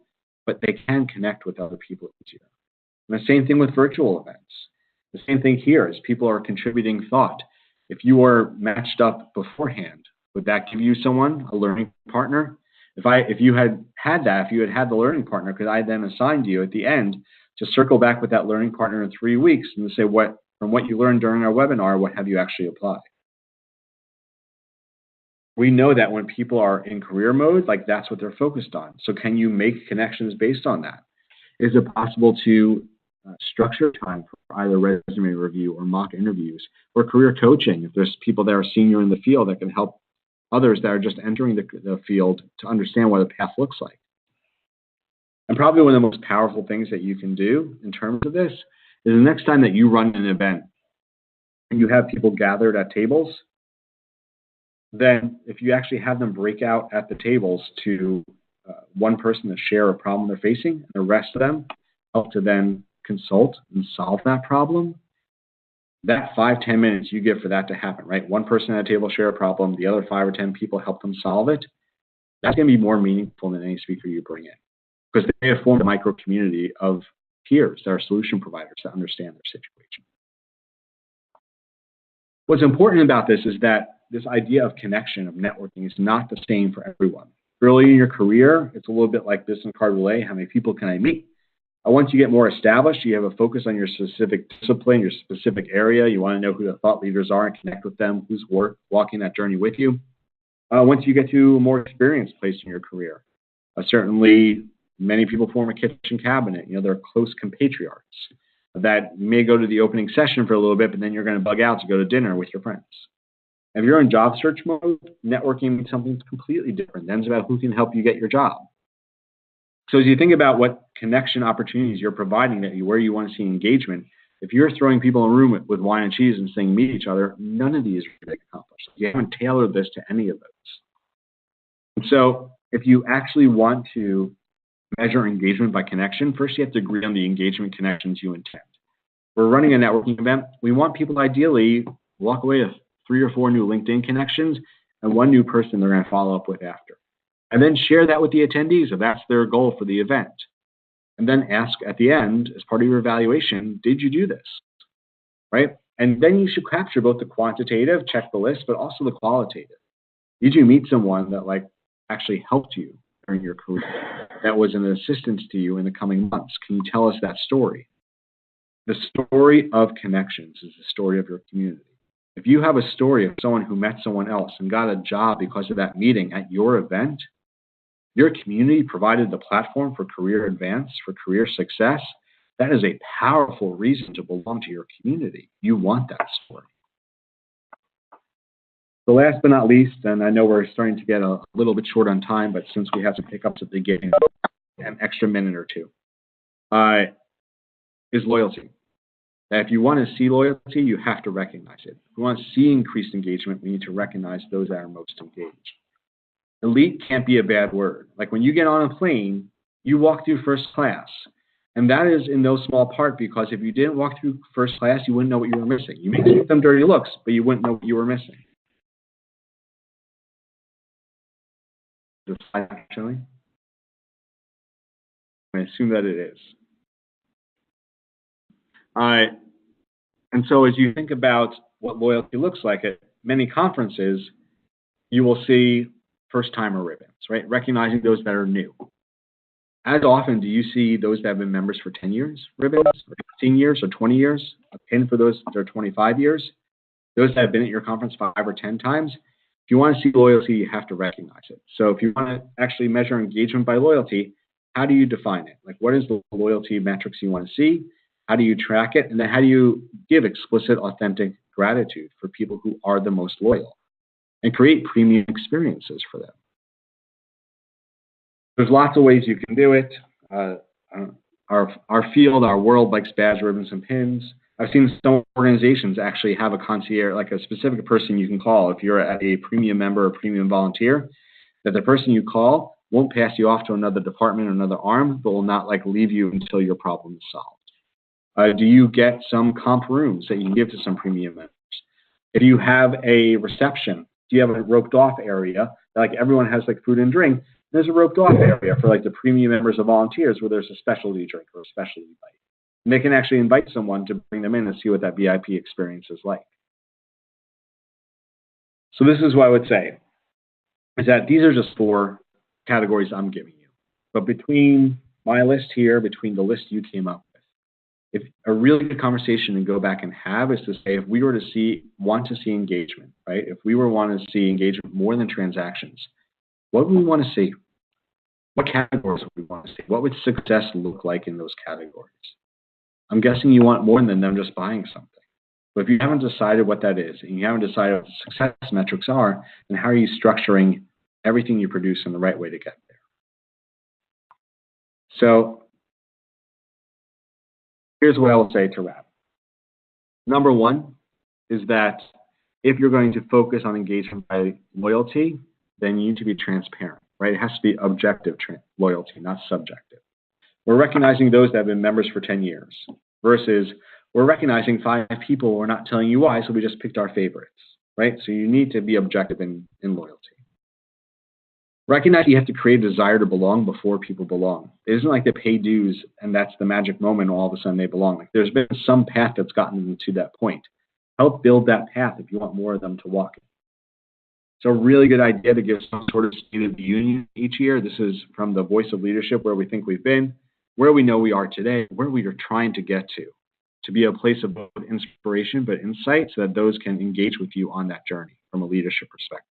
but they can connect with other people easier? And the same thing with virtual events. The same thing here is people are contributing thought. If you are matched up beforehand, would that give you a learning partner? If you had the learning partner, could I then assign you at the end to circle back with that learning partner in 3 weeks and say, from what you learned during our webinar, what have you actually applied? We know that when people are in career mode, like that's what they're focused on. So can you make connections based on that? Is it possible to structure time for either resume review or mock interviews or career coaching? If there's people that are senior in the field that can help others that are just entering the field to understand what a path looks like. And probably one of the most powerful things that you can do in terms of this is the next time that you run an event and you have people gathered at tables, then if you actually have them break out at the tables to one person to share a problem they're facing, and the rest of them help to then consult and solve that problem, that 5-10 minutes you give for that to happen, right? One person at a table share a problem, the other 5 or 10 people help them solve it. That's going to be more meaningful than any speaker you bring in, because they have formed a micro community of peers that are solution providers that understand their situation. What's important about this is that this idea of connection, of networking, is not the same for everyone. Early in your career, it's a little bit like business card relay. How many people can I meet? Once you get more established, you have a focus on your specific discipline, your specific area. You want to know who the thought leaders are and connect with them, who's walking that journey with you. Once you get to a more experienced place in your career, certainly many people form a kitchen cabinet. They're close compatriots that may go to the opening session for a little bit, but then you're going to bug out to go to dinner with your friends. If you're in job search mode, networking means something completely different. Then it's about who can help you get your job. So as you think about what connection opportunities you're providing, where you want to see engagement, if you're throwing people in a room with wine and cheese and saying meet each other, none of these are going to accomplish. You haven't tailored this to any of those. And so if you actually want to measure engagement by connection, first you have to agree on the engagement connections you intend. We're running a networking event. We want people to ideally walk away with 3 or 4 new LinkedIn connections and 1 new person they're going to follow up with after. And then share that with the attendees if that's their goal for the event. And then ask at the end, as part of your evaluation, did you do this, right? And then you should capture both the quantitative, check the list, but also the qualitative. Did you meet someone that actually helped you during your career, that was an assistance to you in the coming months? Can you tell us that story? The story of connections is the story of your community. If you have a story of someone who met someone else and got a job because of that meeting at your event, your community provided the platform for career advance, for career success, that is a powerful reason to belong to your community. You want that story. So last but not least, and I know we're starting to get a little bit short on time, but since we have some hiccups at the beginning, an extra minute or two, is loyalty. Now, if you want to see loyalty, you have to recognize it. If you want to see increased engagement, we need to recognize those that are most engaged. Elite can't be a bad word. Like when you get on a plane, you walk through first class. And that is in no small part because if you didn't walk through first class, you wouldn't know what you were missing. You may give them dirty looks, but you wouldn't know what you were missing. Actually, I assume that it is. And so as you think about what loyalty looks like at many conferences, you will see first-timer ribbons, right? Recognizing those that are new. As often do you see those that have been members for 10 years ribbons, or 15 years, or 20 years, a pin for those that are 25 years? Those that have been at your conference 5 or 10 times? If you want to see loyalty, you have to recognize it. So if you want to actually measure engagement by loyalty, how do you define it? Like what is the loyalty metrics you want to see? How do you track it? And then how do you give explicit, authentic gratitude for people who are the most loyal and create premium experiences for them? There's lots of ways you can do it. Our field, our world likes badge, ribbons, and pins. I've seen some organizations actually have a concierge, like a specific person you can call if you're a premium member or premium volunteer, that the person you call won't pass you off to another department or another arm, but will not leave you until your problem is solved. Do you get some comp rooms that you can give to some premium members? If you have a reception, do you have a roped off area, like everyone has food and drink, there's a roped off area for the premium members or volunteers where there's a specialty drink or a specialty bite. And they can actually invite someone to bring them in and see what that VIP experience is like. So this is what I would say, is that these are just 4 categories I'm giving you. But between my list here, between the list you came up with, if a really good conversation to go back and have is to say, if we were to want to see engagement, right? If we want to see engagement more than transactions, what would we want to see? What categories would we want to see? What would success look like in those categories? I'm guessing you want more than them just buying something. But if you haven't decided what that is, and you haven't decided what the success metrics are, then how are you structuring everything you produce in the right way to get there? So here's what I will say to wrap. Number 1 is that if you're going to focus on engagement by loyalty, then you need to be transparent, right? It has to be objective loyalty, not subjective. We're recognizing those that have been members for 10 years versus we're recognizing 5 people, we're not telling you why, so we just picked our favorites, right? So you need to be objective in loyalty. Recognize you have to create a desire to belong before people belong. It isn't like they pay dues and that's the magic moment and all of a sudden they belong. There's been some path that's gotten them to that point. Help build that path if you want more of them to walk it. It's a really good idea to give some sort of state of the union each year. This is from the Voice of Leadership, where we think we've been, where we know we are today, where we are trying to get to be a place of both inspiration but insight so that those can engage with you on that journey from a leadership perspective.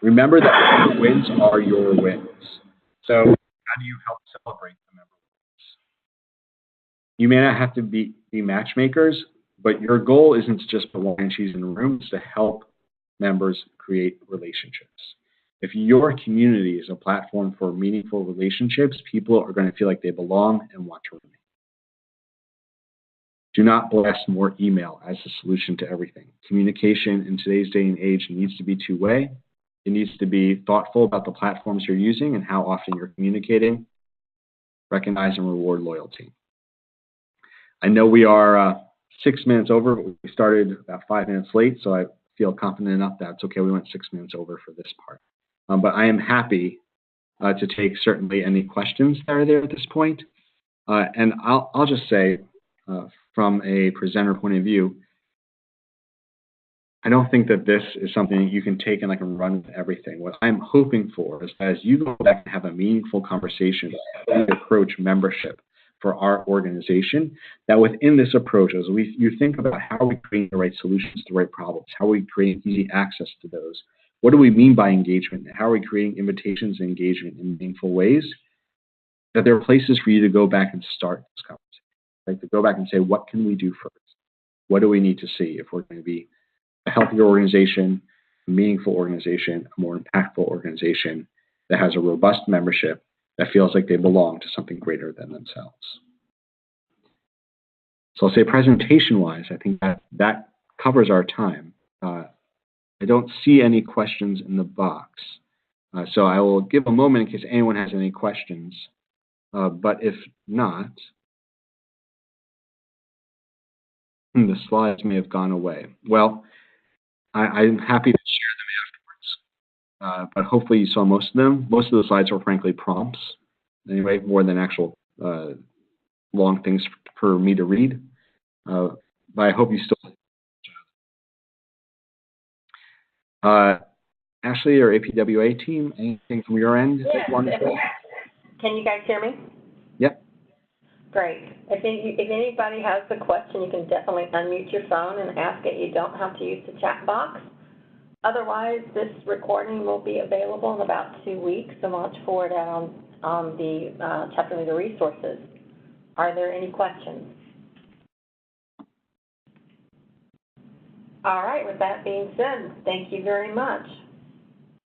Remember that your wins are your wins. So how do you help celebrate the member wins? You may not have to be matchmakers, but your goal isn't to just put wine and cheese in the room, it's to help members create relationships. If your community is a platform for meaningful relationships, people are going to feel like they belong and want to remain. Do not blast more email as the solution to everything. Communication in today's day and age needs to be two-way. It needs to be thoughtful about the platforms you're using and how often you're communicating. Recognize and reward loyalty. I know we are 6 minutes over, but we started about 5 minutes late, so I feel confident enough that it's okay. We went 6 minutes over for this part. But I am happy to take certainly any questions that are there at this point. And I'll just say, from a presenter point of view, I don't think that this is something you can take and run with everything. What I'm hoping for is as you go back and have a meaningful conversation about how we approach membership for our organization, that within this approach, as you think about how are we creating the right solutions to the right problems, how are we creating easy access to those, what do we mean by engagement, and how are we creating invitations and engagement in meaningful ways, that there are places for you to go back and start this conversation, right? To go back and say, what can we do first? What do we need to see if we're going to be a healthier organization, a meaningful organization, a more impactful organization that has a robust membership that feels like they belong to something greater than themselves. So I'll say presentation-wise, I think that covers our time. I don't see any questions in the box. So I will give a moment in case anyone has any questions. But if not, the slides may have gone away. Well, I'm happy to share them afterwards, but hopefully you saw most of them. Most of the slides are frankly prompts, anyway, more than actual long things for me to read. But I hope you still. Ashley or APWA team, anything from your end? Yes. Can you guys hear me? Yep. Great. If anybody has a question, you can definitely unmute your phone and ask it. You don't have to use the chat box. Otherwise, this recording will be available in about 2 weeks, and watch for it on the chapter leader resources. Are there any questions? All right. With that being said, thank you very much.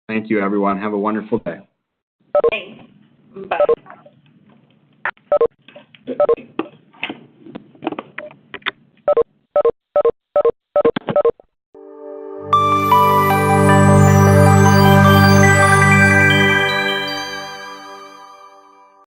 Thank you, everyone. Have a wonderful day. Thanks. Bye.